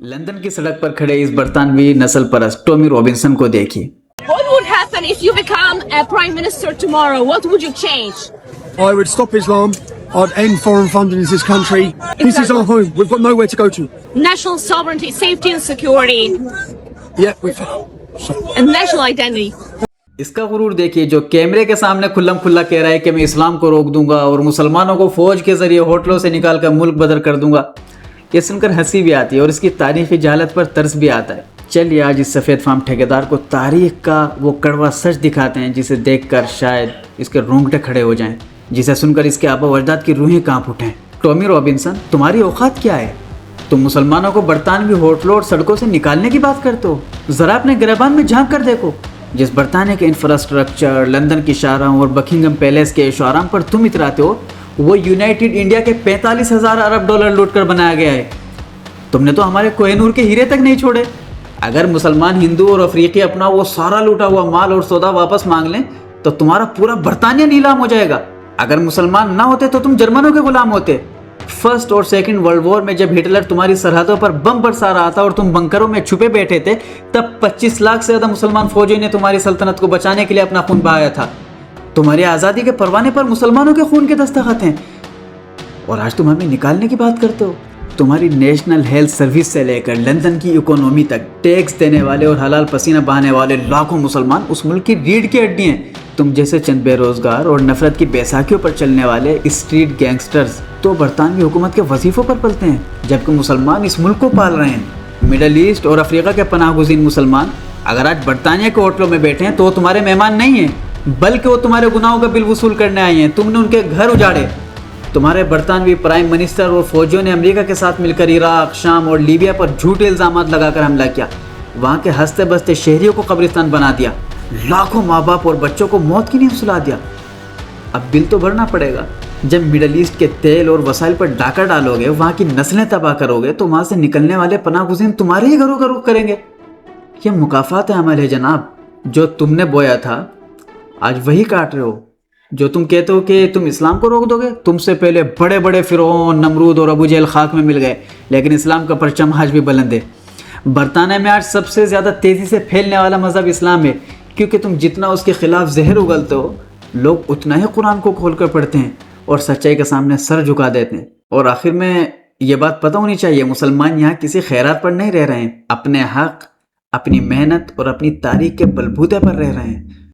London کی سڑک پر کھڑے اس برطانوی نسل پرست ٹامی رابنسن کو دیکھیے۔ What would happen if you become a prime minister tomorrow? What would you change? I would stop Islam. I'd end foreign funding in this country. This is our home. We've got nowhere to go to. National sovereignty, safety and security, Yeah, we've... and national identity. اس کا غرور دیکھیے جو کیمرے کے سامنے کھلم کھلا کہہ رہا ہے کہ میں اسلام کو روک دوں گا اور مسلمانوں کو فوج کے ذریعے ہوٹلوں سے نکال کر ملک بدر کر دوں گا۔ یہ سن کر ہنسی بھی آتی ہے اور اس کی تاریخی جہالت پر ترس بھی آتا ہے۔ چلیے آج اس سفید فام ٹھیکیدار کو تاریخ کا وہ کڑوا سچ دکھاتے ہیں جسے دیکھ کر شاید اس کے رونگٹے کھڑے ہو جائیں، جسے سن کر اس کے آبا و اجداد کی روحیں کانپ اٹھیں۔ ٹامی رابنسن، تمہاری اوقات کیا ہے؟ تم مسلمانوں کو برطانوی ہوٹلوں اور سڑکوں سے نکالنے کی بات کرتے ہو؟ ذرا اپنے گریبان میں جھانک کر دیکھو۔ جس برطانیہ کے انفراسٹرکچر، لندن کی شاہراہوں اور بکنگم پیلیس کے عیش و آرام پر تم اتراتے ہو، وہ یونائٹڈ انڈیا کے 45,000 ارب ڈالر لوٹ کر بنایا گیا ہے۔ تم نے تو ہمارے کوہ نور کے ہیرے تک نہیں چھوڑے۔ اگر مسلمان، ہندو اور افریقی اپنا وہ سارا لوٹا ہوا مال اور سودا واپس مانگ لیں تو تمہارا پورا برطانیہ نیلام ہو جائے گا۔ اگر مسلمان نہ ہوتے تو تم جرمنوں کے غلام ہوتے۔ فرسٹ اور سیکنڈ ورلڈ وار میں جب ہٹلر تمہاری سرحدوں پر بم برسا رہا تھا اور تم بنکروں میں چھپے بیٹھے تھے، تب 25 لاکھ سے زیادہ مسلمان فوجیوں نے تمہاری سلطنت کو بچانے کے لیے اپنا خون بہایا تھا۔ تمہاری آزادی کے پروانے پر مسلمانوں کے خون کے دستخط ہیں، اور آج تم ہمیں نکالنے کی بات کرتے ہو۔ تمہاری نیشنل ہیلتھ سروس سے لے کر لندن کی اکانومی تک ٹیکس دینے والے اور حلال پسینہ بہانے والے لاکھوں مسلمان اس ملک کی ریڑھ کی ہڈی ہیں۔ تم جیسے چند بے روزگار اور نفرت کی بیساکھیوں پر چلنے والے اسٹریٹ گینگسٹرز تو برطانوی حکومت کے وظیفوں پر پلتے ہیں، جبکہ مسلمان اس ملک کو پال رہے ہیں۔ مڈل ایسٹ اور افریقہ کے پناہ گزین مسلمان اگر آج برطانیہ کے ہوٹلوں میں بیٹھے ہیں تو وہ تمہارے مہمان نہیں ہیں، بلکہ وہ تمہارے گناہوں کا بل وصول کرنے آئے ہیں۔ تم نے ان کے گھر اجاڑے۔ تمہارے برطانوی پرائم منسٹر اور فوجیوں نے امریکہ کے ساتھ مل کر عراق، شام اور لیبیا پر جھوٹے الزامات لگا کر حملہ کیا، وہاں کے ہنستے بستے شہریوں کو قبرستان بنا دیا، لاکھوں ماں باپ اور بچوں کو موت کی نیند سلا دیا۔ اب بل تو بھرنا پڑے گا۔ جب مڈل ایسٹ کے تیل اور وسائل پر ڈاکہ ڈالو گے، وہاں کی نسلیں تباہ کرو گے، تو وہاں سے نکلنے والے پناہ گزین تمہارے ہی گھروں کا رخ کریں گے۔ یہ مکافات عمل ہے جناب، جو تم نے بویا تھا آج وہی کاٹ رہے ہو۔ جو تم کہتے ہو کہ تم اسلام کو روک دو گے، تم سے پہلے بڑے بڑے فرعون، نمرود اور ابو جہل خاک میں مل گئے، لیکن اسلام کا پرچم آج بھی بلند ہے۔ برطانیہ میں آج سب سے زیادہ تیزی سے پھیلنے والا مذہب اسلام ہے، کیونکہ تم جتنا اس کے خلاف زہر اگلتے ہو، لوگ اتنا ہی قرآن کو کھول کر پڑھتے ہیں اور سچائی کے سامنے سر جھکا دیتے ہیں۔ اور آخر میں یہ بات پتہ ہونی چاہیے، مسلمان یہاں کسی خیرات پر نہیں رہ رہے ہیں، اپنے حق، اپنی محنت اور اپنی تاریخ کے بلبوتے پر رہ رہے ہیں۔